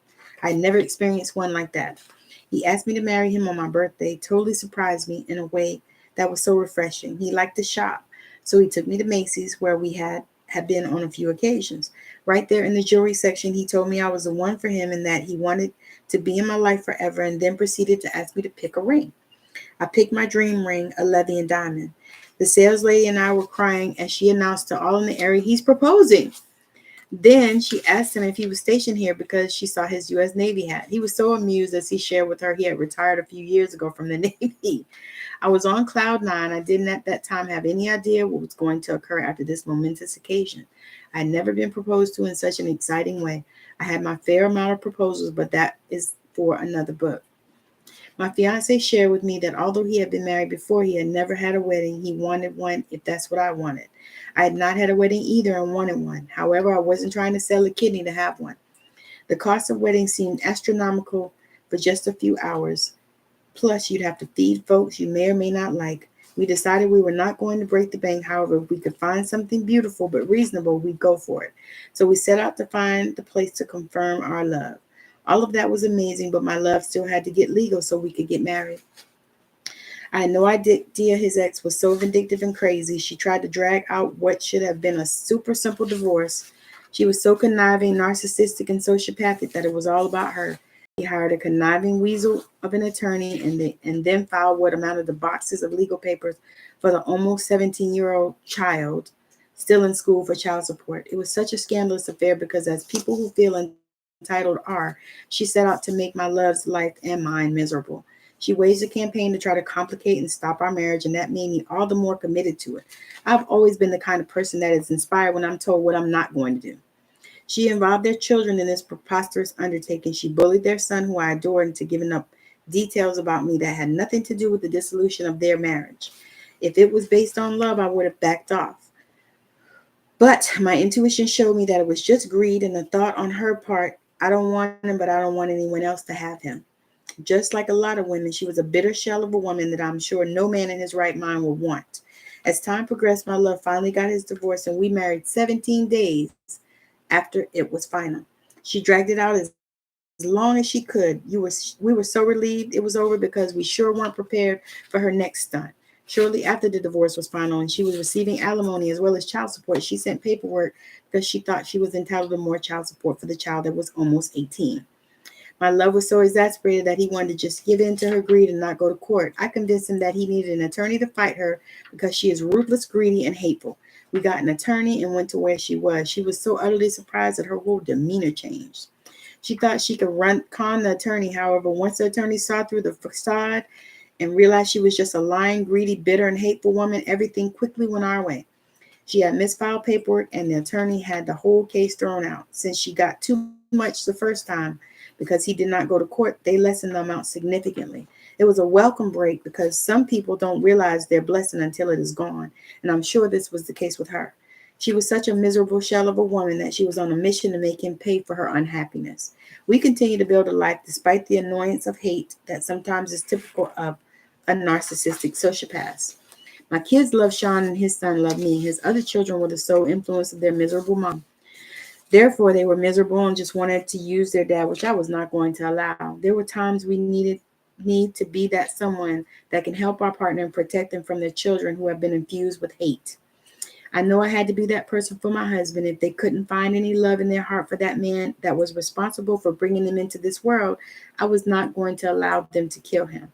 I never experienced one like that. He asked me to marry him on my birthday, totally surprised me in a way that was so refreshing. He liked to shop, so he took me to Macy's, where we had been on a few occasions. Right there in the jewelry section, he told me I was the one for him and that he wanted to be in my life forever, and then proceeded to ask me to pick a ring. I picked my dream ring, a Levy and diamond. The sales lady and I were crying as she announced to all in the area, he's proposing. Then she asked him if he was stationed here because she saw his U.S. Navy hat. He was so amused as he shared with her he had retired a few years ago from the Navy. I was on cloud nine. I didn't at that time have any idea what was going to occur after this momentous occasion. I had never been proposed to in such an exciting way. I had my fair amount of proposals, but that is for another book. My fiance shared with me that although he had been married before, he had never had a wedding. He wanted one if that's what I wanted. I had not had a wedding either and wanted one. However, I wasn't trying to sell a kidney to have one. The cost of weddings seemed astronomical for just a few hours. Plus, you'd have to feed folks you may or may not like. We decided we were not going to break the bank. However, if we could find something beautiful but reasonable, we'd go for it. So we set out to find the place to confirm our love. All of that was amazing, but my love still had to get legal so we could get married. I had no idea his ex was so vindictive and crazy. She tried to drag out what should have been a super simple divorce. She was so conniving, narcissistic, and sociopathic that it was all about her. He hired a conniving weasel of an attorney and then filed what amounted to boxes of legal papers for the almost 17-year-old child still in school for child support. It was such a scandalous affair because, as people who feel entitled are, she set out to make my love's life and mine miserable. She waged a campaign to try to complicate and stop our marriage, and that made me all the more committed to it. I've always been the kind of person that is inspired when I'm told what I'm not going to do. She involved their children in this preposterous undertaking. She bullied their son, who I adored, into giving up details about me that had nothing to do with the dissolution of their marriage. If it was based on love, I would have backed off. But my intuition showed me that it was just greed and a thought on her part. I don't want him, but I don't want anyone else to have him. Just like a lot of women, she was a bitter shell of a woman that I'm sure no man in his right mind would want. As time progressed, my love finally got his divorce, and we married 17 days after it was final. She dragged it out as long as she could. We were so relieved it was over because we sure weren't prepared for her next stunt. Shortly after the divorce was final and she was receiving alimony as well as child support, she sent paperwork because she thought she was entitled to more child support for the child that was almost 18. My love was so exasperated that he wanted to just give in to her greed and not go to court. I convinced him that he needed an attorney to fight her because she is ruthless, greedy, and hateful. We got an attorney and went to where she was. She was so utterly surprised that her whole demeanor changed. She thought she could con the attorney. However, once the attorney saw through the facade and realized she was just a lying, greedy, bitter, and hateful woman, everything quickly went our way. She had misfiled paperwork, and the attorney had the whole case thrown out. Since she got too much the first time because he did not go to court, they lessened the amount significantly. It was a welcome break because some people don't realize their blessing until it is gone, and I'm sure this was the case with her. She was such a miserable shell of a woman that she was on a mission to make him pay for her unhappiness. We continue to build a life despite the annoyance of hate that sometimes is typical of a narcissistic sociopath. My kids love Sean and his son loved me. His other children were the sole influence of their miserable mom. Therefore, they were miserable and just wanted to use their dad, which I was not going to allow. There were times we need to be that someone that can help our partner and protect them from their children who have been infused with hate. I know I had to be that person for my husband. If they couldn't find any love in their heart for that man that was responsible for bringing them into this world, I was not going to allow them to kill him.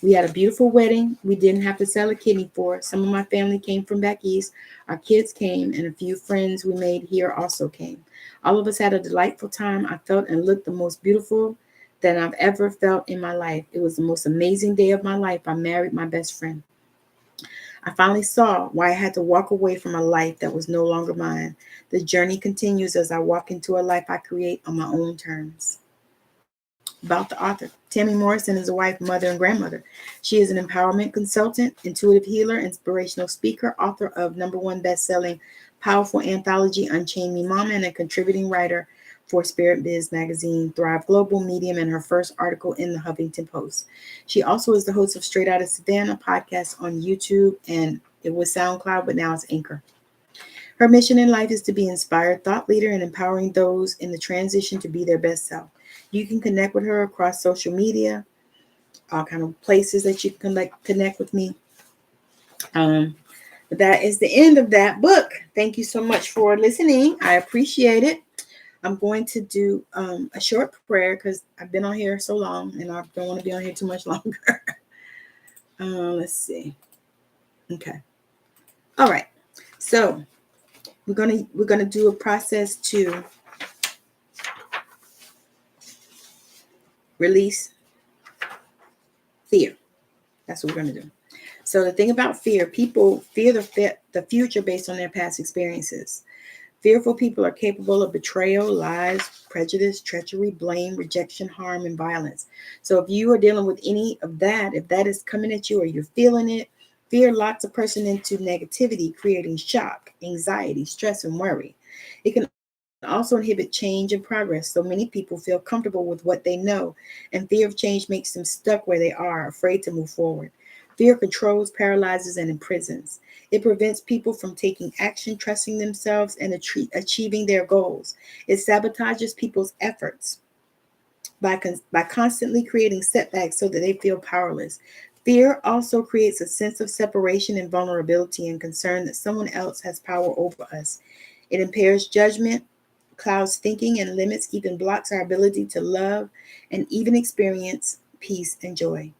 We had a beautiful wedding. We didn't have to sell a kidney for it. Some of my family came from back east. Our kids came, and a few friends we made here also came. All of us had a delightful time. I felt and looked the most beautiful that I've ever felt in my life. It was the most amazing day of my life. I married my best friend. I finally saw why I had to walk away from a life that was no longer mine. The journey continues as I walk into a life I create on my own terms. About the author. Tammy Morrison is a wife, mother, and grandmother. She is an empowerment consultant, intuitive healer, inspirational speaker, author of #1 best-selling powerful anthology Unchain Me Mama, and a contributing writer for Spirit Biz Magazine, Thrive Global, Medium, and her first article in the Huffington Post. She also is the host of Straight Outta Savannah podcast on YouTube, and it was SoundCloud, but now it's Anchor. Her mission in life is to be an inspired thought leader and empowering those in the transition to be their best self. You can connect with her across social media, all kind of places that you can connect with me. But that is the end of that book. Thank you so much for listening. I appreciate it. I'm going to do a short prayer because I've been on here so long and I don't want to be on here too much longer. Let's see. Okay. All right. So we're gonna do a process to release fear. That's what we're going to do. So the thing about fear, people fear the future based on their past experiences. Fearful people are capable of betrayal, lies, prejudice, treachery, blame, rejection, harm, and violence. So if you are dealing with any of that, if that is coming at you or you're feeling it, fear locks a person into negativity, creating shock, anxiety, stress, and worry. It can also inhibit change and progress. So many people feel comfortable with what they know, and fear of change makes them stuck where they are, afraid to move forward. Fear controls, paralyzes, and imprisons. It prevents people from taking action, trusting themselves, and achieving their goals. It sabotages people's efforts by constantly creating setbacks so that they feel powerless. Fear also creates a sense of separation and vulnerability and concern that someone else has power over us. It impairs judgment, clouds thinking, and limits, even blocks our ability to love and even experience peace and joy.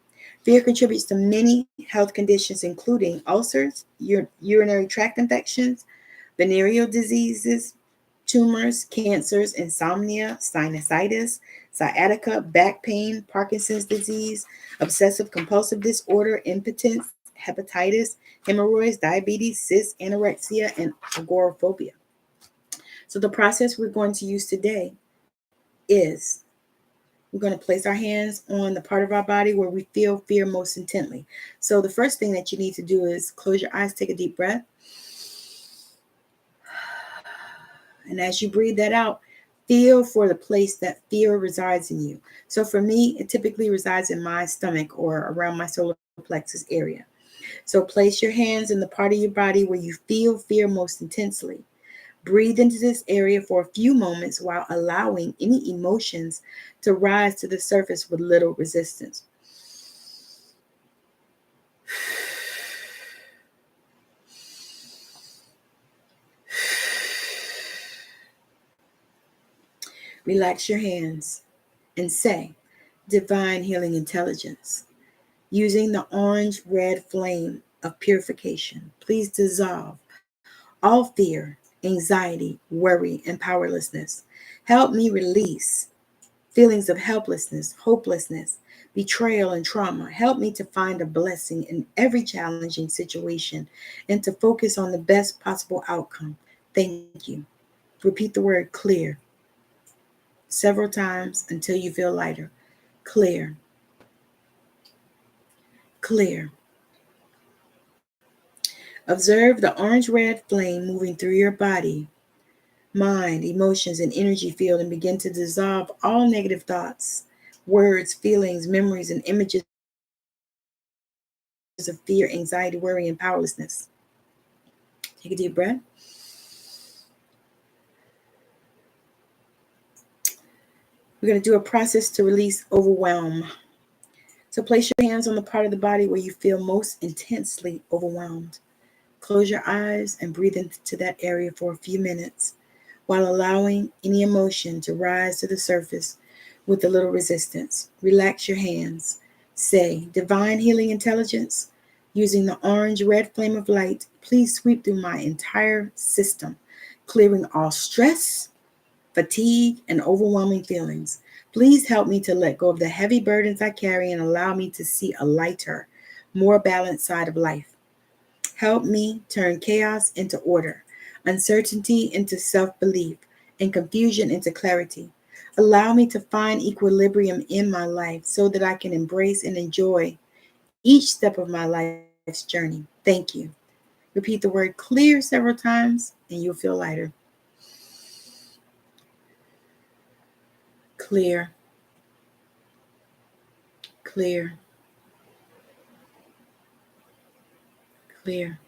Fear contributes to many health conditions, including ulcers, urinary tract infections, venereal diseases, tumors, cancers, insomnia, sinusitis, sciatica, back pain, Parkinson's disease, obsessive compulsive disorder, impotence, hepatitis, hemorrhoids, diabetes, cysts, anorexia, and agoraphobia. So the process we're going to use today is we're going to place our hands on the part of our body where we feel fear most intently. So the first thing that you need to do is close your eyes, take a deep breath. And as you breathe that out, feel for the place that fear resides in you. So for me, it typically resides in my stomach or around my solar plexus area. So place your hands in the part of your body where you feel fear most intensely. Breathe into this area for a few moments while allowing any emotions to rise to the surface with little resistance. Relax your hands and say, Divine Healing Intelligence, using the orange-red flame of purification, please dissolve all fear, anxiety, worry, and powerlessness. Help me release feelings of helplessness, hopelessness, betrayal, and trauma. Help me to find a blessing in every challenging situation and to focus on the best possible outcome. Thank you. Repeat the word clear several times until you feel lighter. Clear. Clear. Observe the orange-red flame moving through your body, mind, emotions, and energy field, and begin to dissolve all negative thoughts, words, feelings, memories, and images of fear, anxiety, worry, and powerlessness. Take a deep breath. We're going to do a process to release overwhelm. So place your hands on the part of the body where you feel most intensely overwhelmed. Close your eyes and breathe into that area for a few minutes while allowing any emotion to rise to the surface with a little resistance. Relax your hands. Say, divine healing intelligence, using the orange-red flame of light, please sweep through my entire system, clearing all stress, fatigue, and overwhelming feelings. Please help me to let go of the heavy burdens I carry and allow me to see a lighter, more balanced side of life. Help me turn chaos into order, uncertainty into self-belief, and confusion into clarity. Allow me to find equilibrium in my life so that I can embrace and enjoy each step of my life's journey. Thank you. Repeat the word clear several times and you'll feel lighter. Clear, clear, clear.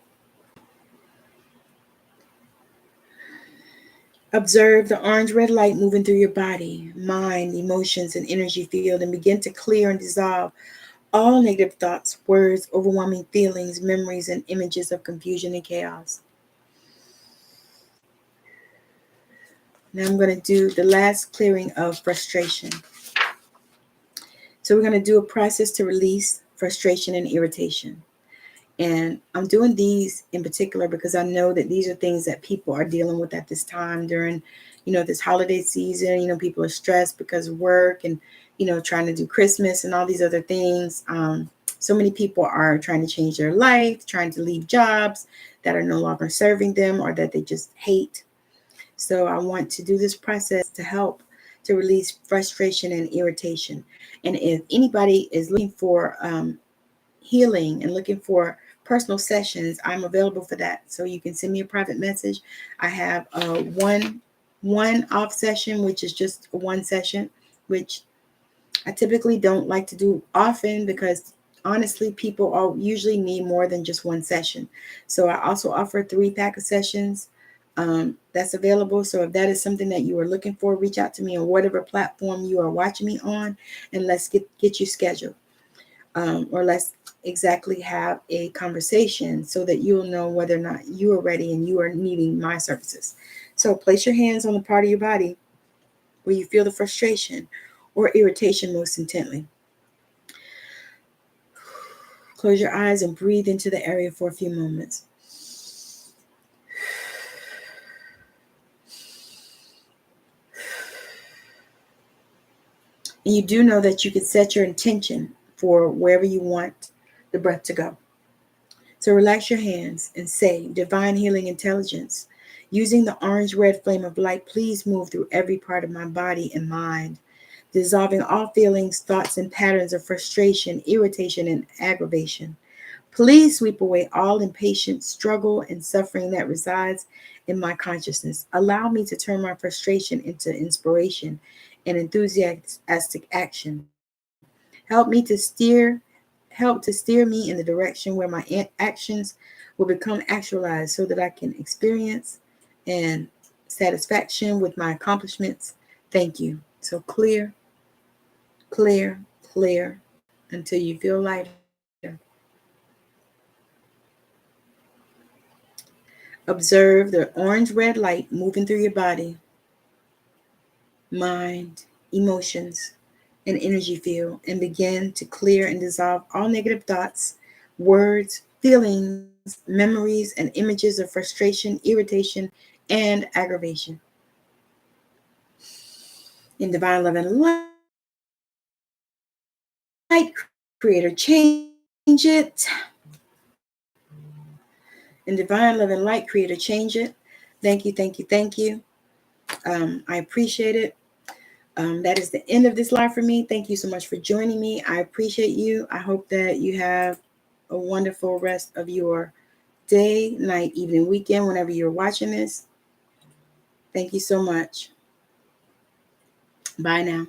Observe the orange-red light moving through your body, mind, emotions, and energy field, and begin to clear and dissolve all negative thoughts, words, overwhelming feelings, memories, and images of confusion and chaos. Now I'm going to do the last clearing of frustration. So we're going to do a process to release frustration and irritation. And I'm doing these in particular because I know that these are things that people are dealing with at this time during, this holiday season. People are stressed because of work and, trying to do Christmas and all these other things. So many people are trying to change their life, trying to leave jobs that are no longer serving them or that they just hate. So I want to do this process to help to release frustration and irritation. And if anybody is looking for healing and looking for personal sessions, I'm available for that. So you can send me a private message. I have a one-off session, which is just one session, which I typically don't like to do often because honestly, people usually need more than just one session. So I also offer 3-pack of sessions that's available. So if that is something that you are looking for, reach out to me on whatever platform you are watching me on, and let's get you scheduled. Or let's exactly have a conversation so that you'll know whether or not you are ready and you are needing my services. So place your hands on the part of your body where you feel the frustration or irritation most intently. Close your eyes and breathe into the area for a few moments. And you do know that you can set your intention for wherever you want the breath to go. So relax your hands and say, divine healing intelligence, using the orange-red flame of light, please move through every part of my body and mind, dissolving all feelings, thoughts, and patterns of frustration, irritation, and aggravation. Please sweep away all impatience, struggle, and suffering that resides in my consciousness. Allow me to turn my frustration into inspiration and enthusiastic action. Help to steer me in the direction where my actions will become actualized so that I can experience and satisfaction with my accomplishments. Thank you. So clear, clear, clear until you feel lighter. Observe the orange-red light moving through your body, mind, emotions, and energy field, and begin to clear and dissolve all negative thoughts, words, feelings, memories, and images of frustration, irritation, and aggravation. In divine love and light, creator, change it. In divine love and light, creator, change it. Thank you, thank you, thank you. I appreciate it. That is the end of this live for me. Thank you so much for joining me. I appreciate you. I hope that you have a wonderful rest of your day, night, evening, weekend, whenever you're watching this. Thank you so much. Bye now.